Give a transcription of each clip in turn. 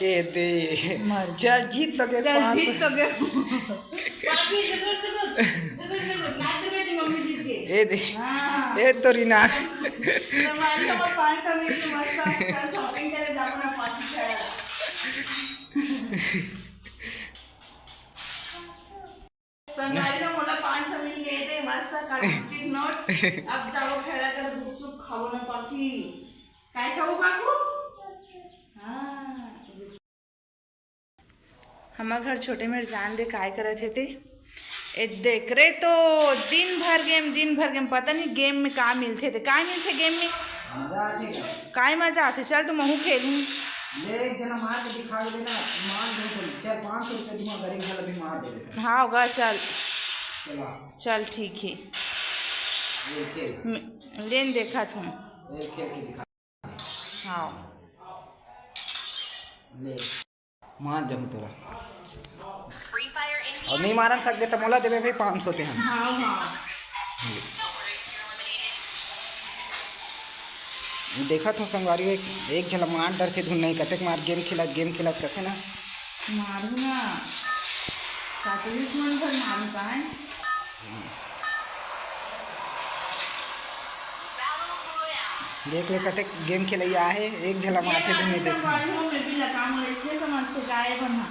ये दे चल जीत तो गए चल 500। जीत तो गए बाकी जरूर जरूर जरूर जरूर लाद दे बेटी मम्मी जीत गई। ये दे हाँ ये तो रीना तुम्हारी हम 500 में की मस्त चल शॉपिंग करे जाओ ना पार्टी खेळायला संगाई ना मला 500 में ले दे मस्त कागजी नोट अब जाओ खेळा कर गुपचुप खाओ ना पाखी काय खाऊ पाखू। हाँ हमारे घर छोटे में जान दे काय करत थे ए देख रहे तो दिन भर गेम पता नहीं गेम में का मिलते थे का मिलते गेम में मजा आती है काय मजा आते चल तो महू खेलूँ ले एक जना मार के दिखा देना मान दे तो चल 500 रुपये दूंगा गरीब वाला भी मार दे देता हाँ होगा चल चला चल ठीक है ये खेल लेन देखा तुम ये खेल के दिखा हाँ ले मार जाऊँ तोरा और नहीं मारन सकते तो मोला देवे भाई 500 ते हम हाँ हाँ देखा तो संगवारी एक झला मार डर थे धुन नहीं कतक मार गेम खिलात कथे ना मारू ना कातुलीच मन भर मारू काय देख ले कतक गेम खेलैया है एक झला मार थे धुन नहीं देख संगवारी हो मैं भी लगा मुझे इसलिए समझते गाय बना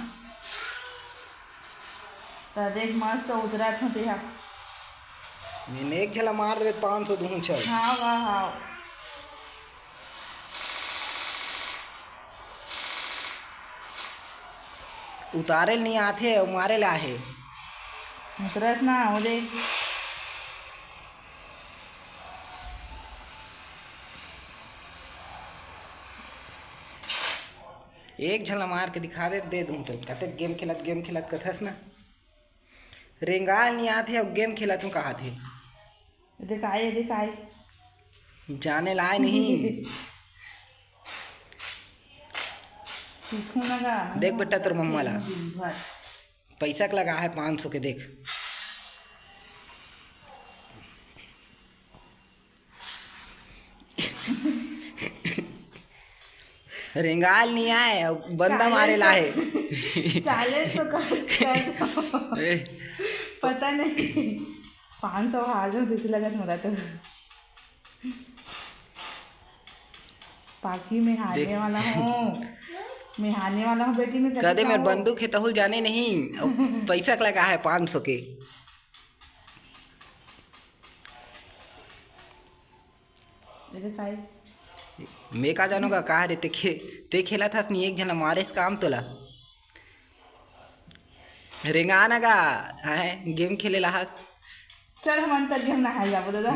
तो देख मस्त उतरा था तेहा मैंने एक झला मार देवे 500 दूँ चल हाँ वाह हाँ उतारे नहीं आते और मारे ला है उतरत ना हो दे एक झला मार के दिखा दे दूँ तो कतक गेम खिलत कथस ना रेंगाल नहीं आते और गेम खेलत हूँ कहा थे देख आए जाने लाए नहीं सीखूं ना का देख बेटा तोर मम्मा ला दिन भर पैसा का लगा है 500 के देख रेंगाल नहीं आए और बंदा मारे ला है चाले तो कर पता नहीं 500 हार जाऊँ तो लगत मला तो बाकी मैं हारने वाला हूँ बेटी में कदे मेरे बंदूक है तहुल जाने नहीं और पैसा का लगा है 500 के मैं का जानूंगा कहा रे ते खेला था नहीं एक जना मारे इस काम तोला रेंगाना का है गेम खेले लाहास चल हम अंतर गेम नहाए जाबो दादा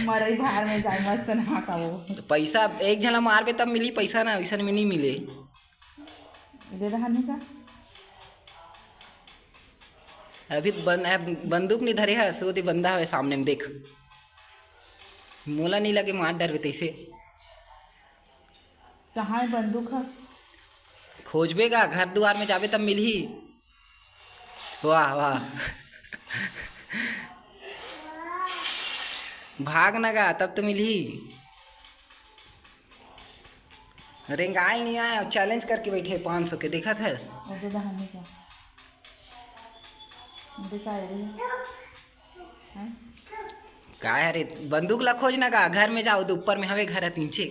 मरई बाहर में जाए मस्त नहा खाओ पैसा एक जना मारबे तब मिली पैसा ना वैसा में नहीं मिले दे रहने का अभी बंदूक नहीं धरे है सो बंदा है सामने में देख मोला नहीं लगे मार डर तैसे कहाँ है बंदूक है खोजबेगा घर द्वार में जाबे तब मिलही वाह वाह भाग ना गा तब तो मिलही रेंगाल नहीं आया चैलेंज करके बैठे 500 के देखा था दे रहने का देखा है का है रे बंदूक ला खोज ना गा घर में जाओ तो ऊपर में हवे घर है तीनचे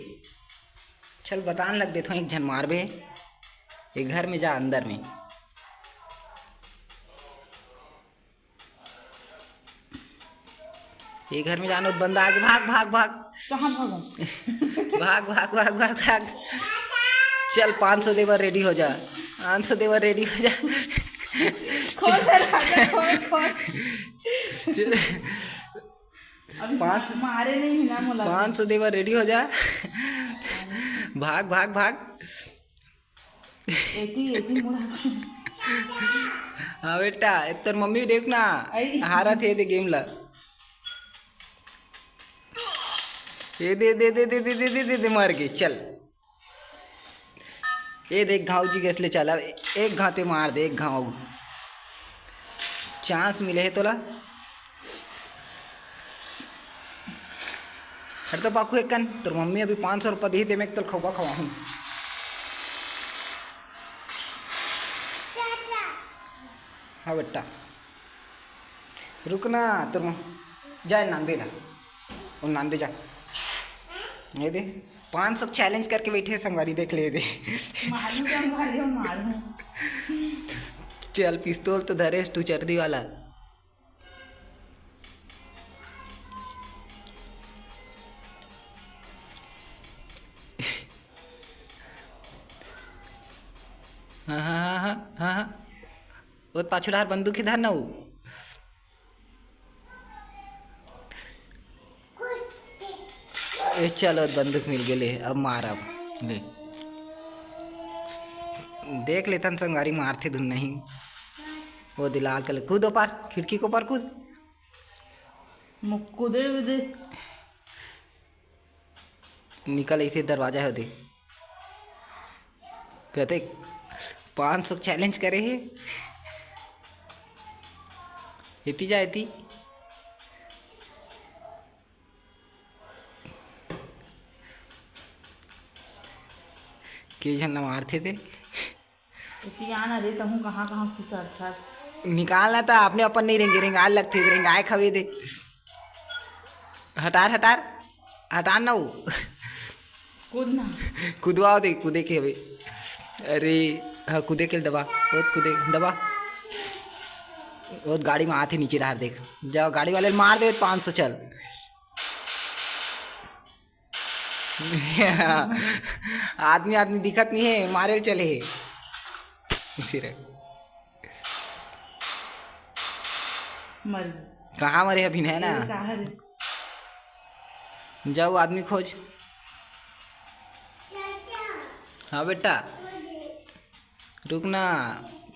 चल बतान लग देता हूँ एक झन मारबे एक घर में जा अंदर में ये घर में जानो बंदा आगे भाग भाग भाग कहाँ भागो भाग भाग भाग भाग भाग चल 500 देवर रेडी हो जा 500 देवर रेडी हो जा चल मारे नहीं ना मोला 500 देवर रेडी हो जा भाग भाग भाग एटी मोड़ा हाँ बेटा तेर मम्मी देखना हारा थे दे गेम ला ये दे दे दे दे दे दे दे दे दे मार के चल ये देख घाव जी कैसे चला एक घाव ते मार दे एक घाव चांस मिले है तोला हर तो पाकू एक कन तोर मम्मी अभी 500 रुपये दी दे मैं तो खवा खवा हूँ हाँ बेटा रुकना तुम जा 99 ला 99 जा ये दे 500 चैलेंज करके बैठे संगवारी देख ले दे मारू क्या मारू मारू चल पिस्तौल तो धरे तू चर्री वाला हाँ हाँ हाँ हाँ हाँ हाँ वो पाछुड़ार बंदूक इधर ना हो ए चलो बंदूक मिल गए अब मार अब ले देख लेतन संगारी मारते धुन नहीं वो दिलाल कल कूदो पार खिड़की को पार कूद मुक्कू दे भी दे निकल ऐसे दरवाजा है दे कहते 500 चैलेंज करे है इतनी जा इतनी के जन मारते थे आना रे तहूँ कहाँ कहाँ फिसल था निकालना था आपने अपन नहीं रेंगे रेंगाल लगते थे रेंगाए खवे दे हटार हटार हटार ना वो कूदना कूदवाओ दे कूदे के हवे अरे हाँ कूदे के दबा बहुत कूदे दबा बहुत गाड़ी में आते नीचे रहा देख जाओ गाड़ी वाले मार दे 500 चल आदमी आदमी दिखत नहीं है मारे चले है फिर मर कहाँ मरे अभी है ना कहाँ रे जाओ आदमी खोज हाँ बेटा रुकना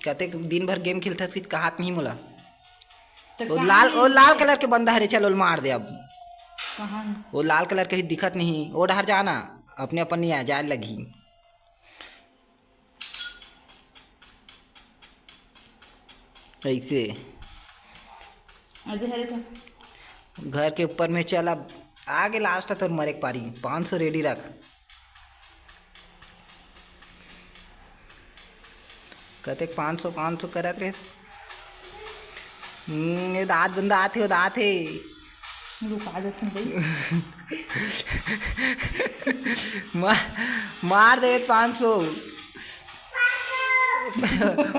कहते दिन भर गेम खेलता है कहा नहीं मोला तो वो लाल कलर के बंदा है चलो मार दे अब कहाँ वो लाल कलर के ही दिखत नहीं वो डहर जाना अपने अपन नहीं आ जाए लगी ऐसे अरे हरे तो घर के ऊपर में चल अब आगे लास्ट तो मरे पारी 500 रेडी रख कहते 500 करत रे ये दांत बंदा आते हो दांत है रुका देते भाई मार दे 500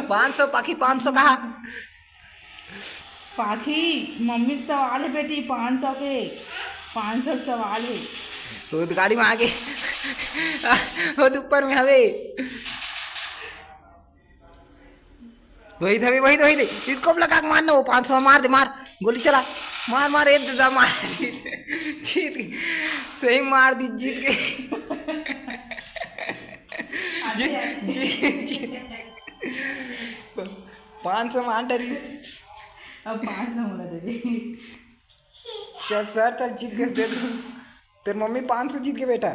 500 पाखी 500 कहा पाखी मम्मी का सवाल है बेटी 500 के 500 सवाल है वो तो गाड़ी में आगे वो तो ऊपर में हवे वही थे वही थे इसको लगा के मारना वो 500 मार दे मार गोली चला मार मार एक दादा मार जीत सही मार दी जीत गए जीत 500 मार डरी अब 500 बोला दे सर जीत गए तेरे मम्मी 500 जीत गए बेटा